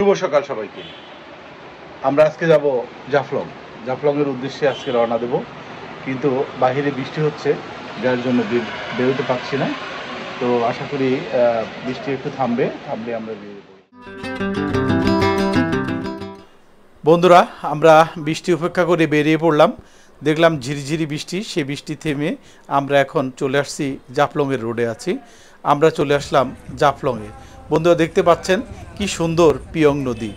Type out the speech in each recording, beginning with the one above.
শুভ সকাল সবাইকে। আমরা আজকে যাব জাফলং। জাফলংয়ের উদ্দেশ্যে আজকে রওনা দেব, কিন্তু বাহিরে বৃষ্টি হচ্ছে, যার জন্য বেরোতে পারছি না। তো আশা করি বৃষ্টি একটু থামলে আমরা বেরিয়ে পড়ব। বন্ধুরা, আমরা বৃষ্টি উপেক্ষা করে বেরিয়ে পড়লাম। দেখলাম ঝিরিঝিরি বৃষ্টি, সেই বৃষ্টি থেমে আমরা এখন চলে আসছি জাফলংয়ের রোডে আছি। আমরা চলে আসলাম জাফলংয়ে। বন্ধুরা দেখতে পাচ্ছেন কি সুন্দর পিয়ং নদী।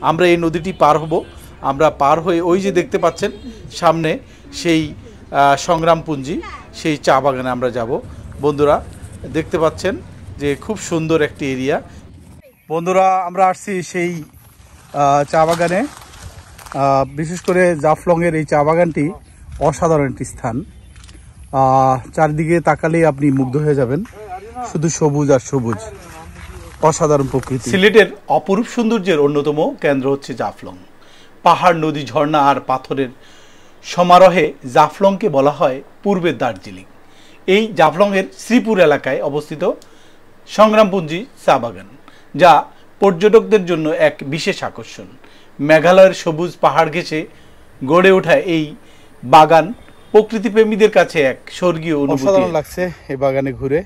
আমরা এই নদীটি পার হব। আমরা পার হয়ে ওই যে দেখতে পাচ্ছেন সামনে সেই সংগ্রামপুঞ্জি, সেই চা বাগানে আমরা যাব। বন্ধুরা দেখতে পাচ্ছেন যে খুব সুন্দর একটি এরিয়া। বন্ধুরা আমরা আসছি সেই চা বাগানে। বিশেষ করে জাফলংয়ের এই চা বাগানটি অসাধারণ একটি স্থান। চারদিকে তাকালেই আপনি মুগ্ধ হয়ে যাবেন, শুধু সবুজ আর সবুজ, অসাধারণ প্রকৃতি। সিলেটের অপরূপ সৌন্দর্যের অন্যতম কেন্দ্র হচ্ছে জাফলং। পাহাড়, নদী, ঝর্ণা আর পাথরের সমারোহে জাফলংকে বলা হয় পূর্বের দার্জিলিং। এই জাফলংয়ের শ্রীপুর এলাকায় অবস্থিত সংগ্রামপুঞ্জি চা বাগান, যা পর্যটকদের জন্য এক বিশেষ আকর্ষণ। মেঘালয়ের সবুজ পাহাড় ঘেঁষে গড়ে ওঠা এই বাগান প্রকৃতিপ্রেমীদের কাছে এক স্বর্গীয় অনুভূতি। অসাধারণ লাগছে এই বাগানে ঘুরে।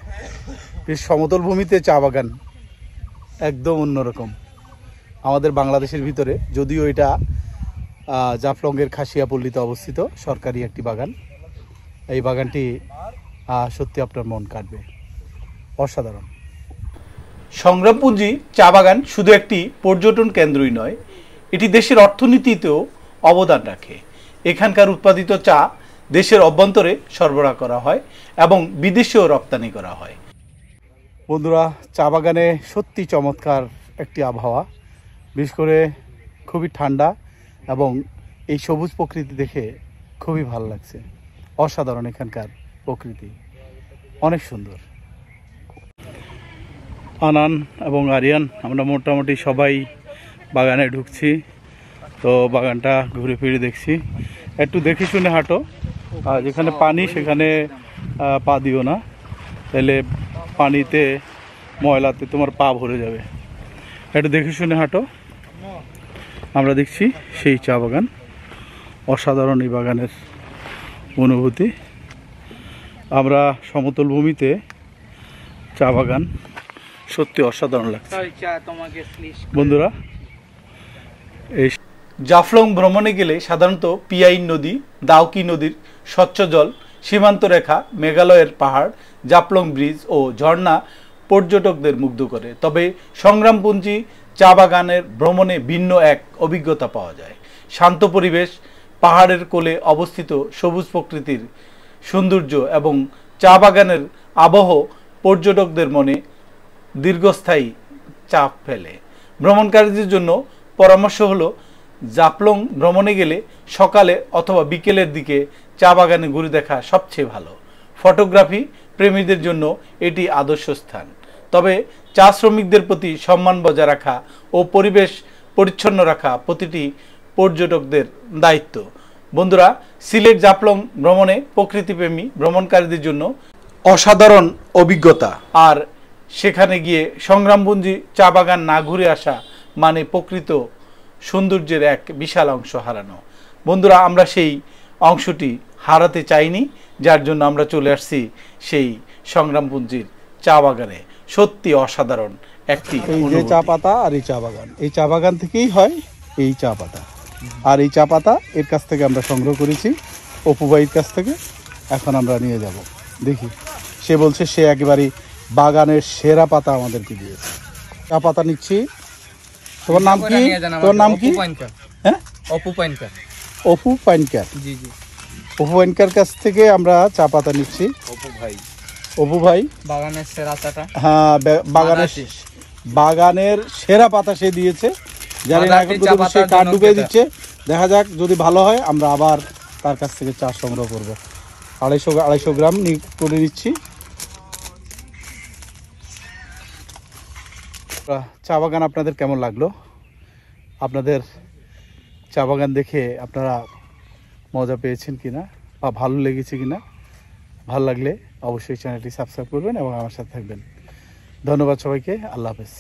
সমতল ভূমিতে চা বাগান একদম অন্যরকম আমাদের বাংলাদেশের ভিতরে, যদিও এটা জাফলংয়ের খাসিয়াপল্লীতে অবস্থিত সরকারি একটি বাগান। এই বাগানটি সত্যি আপনার মন কাটবে, অসাধারণ। সংগ্রামপুঞ্জি চা বাগান শুধু একটি পর্যটন কেন্দ্রই নয়, এটি দেশের অর্থনীতিতেও অবদান রাখে। এখানকার উৎপাদিত চা দেশের অভ্যন্তরে সরবরাহ করা হয় এবং বিদেশেও রপ্তানি করা হয়। বন্ধুরা, চা বাগানে সত্যি চমৎকার একটি আবহাওয়া, বিশেষ করে খুবই ঠান্ডা, এবং এই সবুজ প্রকৃতি দেখে খুবই ভালো লাগছে। অসাধারণ এখানকার প্রকৃতি, অনেক সুন্দর। আনান এবং আরিয়ান আমরা মোটামুটি সবাই বাগানে ঢুকছি। তো বাগানটা ঘুরে ফিরে দেখছি। একটু দেখে শুনে হাঁটো, আর যেখানে পানি সেখানে পা দিও না, তাহলে পানিতে ময়লাতে তোমার পা ভরে যাবে। একটু দেখে শুনে হাঁটো। আমরা দেখছি সেই চা বাগান, অসাধারণ এই বাগানের অনুভূতি। আমরা সমতল ভূমিতে চা বাগান, সত্যি অসাধারণ লাগছে। বন্ধুরা, এই জাফলং ভ্রমণে গেলে সাধারণত পিয়াইন নদী, দাউকি নদীর স্বচ্ছ জল, সীমান্ত রেখা, মেঘালয়ের পাহাড়, জাফলং ব্রিজ ও ঝর্ণা পর্যটকদের মুগ্ধ করে। তবে সংগ্রামপুঞ্জি চা বাগানের ভ্রমণে ভিন্ন এক অভিজ্ঞতা পাওয়া যায়। শান্ত পরিবেশ, পাহাড়ের কোলে অবস্থিত সবুজ প্রকৃতির সৌন্দর্য এবং চা বাগানের আবহ পর্যটকদের মনে দীর্ঘস্থায়ী চাপ ফেলে। ভ্রমণকারীদের জন্য পরামর্শ হলো, জাফলং ভ্রমণে গেলে সকালে অথবা বিকেলের দিকে চা বাগানে ঘুরে দেখা সবচেয়ে ভালো। ফটোগ্রাফি প্রেমীদের জন্য এটি আদর্শ স্থান। তবে চা শ্রমিকদের প্রতি সম্মান বজায় রাখা ও পরিবেশ পরিচ্ছন্ন রাখা প্রতিটি পর্যটকদের দায়িত্ব। বন্ধুরা, সিলেট জাফলং ভ্রমণে প্রকৃতিপ্রেমী ভ্রমণকারীদের জন্য অসাধারণ অভিজ্ঞতা। আর সেখানে গিয়ে সংগ্রামপুঞ্জি চা বাগান না ঘুরে আসা মানে প্রকৃত সৌন্দর্যের এক বিশাল অংশ হারানো। বন্ধুরা, আমরা সেই অংশটি হারাতে চাইনি, যার জন্য আমরা চলে আসছি সেই সংগ্রামপুঞ্জির চা বাগানে। সত্যি অসাধারণ একটি চা পাতা। আর এই চা বাগান, এই চা বাগান থেকেই হয় এই চা পাতা। আর এই চা পাতা এর কাছ থেকে আমরা সংগ্রহ করেছি, অপু ভাইয়ের কাছ থেকে। এখন আমরা নিয়ে যাব, দেখি। সে বলছে সে একেবারেই বাগানের সেরা পাতা আমাদেরকে দিয়েছে। চা পাতা নিচ্ছি। তোমার নাম কি? তোমার নাম কি? হ্যাঁ, অপু পাইনকার। অপু পাইনকার, জি জি। অপু পাইনকার কাছ থেকে আমরা চা পাতা নিচ্ছি। অপু ভাই বাগানের সেরা চাটা। হ্যাঁ, বাগানের সেরা পাতা সে দিয়েছে। জানি না এখন সে কার্ড ঢুকিয়ে দিচ্ছে। দেখা যাক, যদি ভালো হয় আমরা আবার তার কাছ থেকে চা সংগ্রহ করবো। 250 গ্রাম করে নিচ্ছি। চা বাগান আপনাদের কেমন লাগলো? আপনাদের চা বাগান দেখে আপনারা মজা পেয়েছেন কিনা, বা ভালো লেগেছে কিনা? ভালো লাগলে অবশ্যই চ্যানেলটি সাবস্ক্রাইব করবেন এবং আমার সাথে থাকবেন। ধন্যবাদ সবাইকে। আল্লাহ হাফেজ।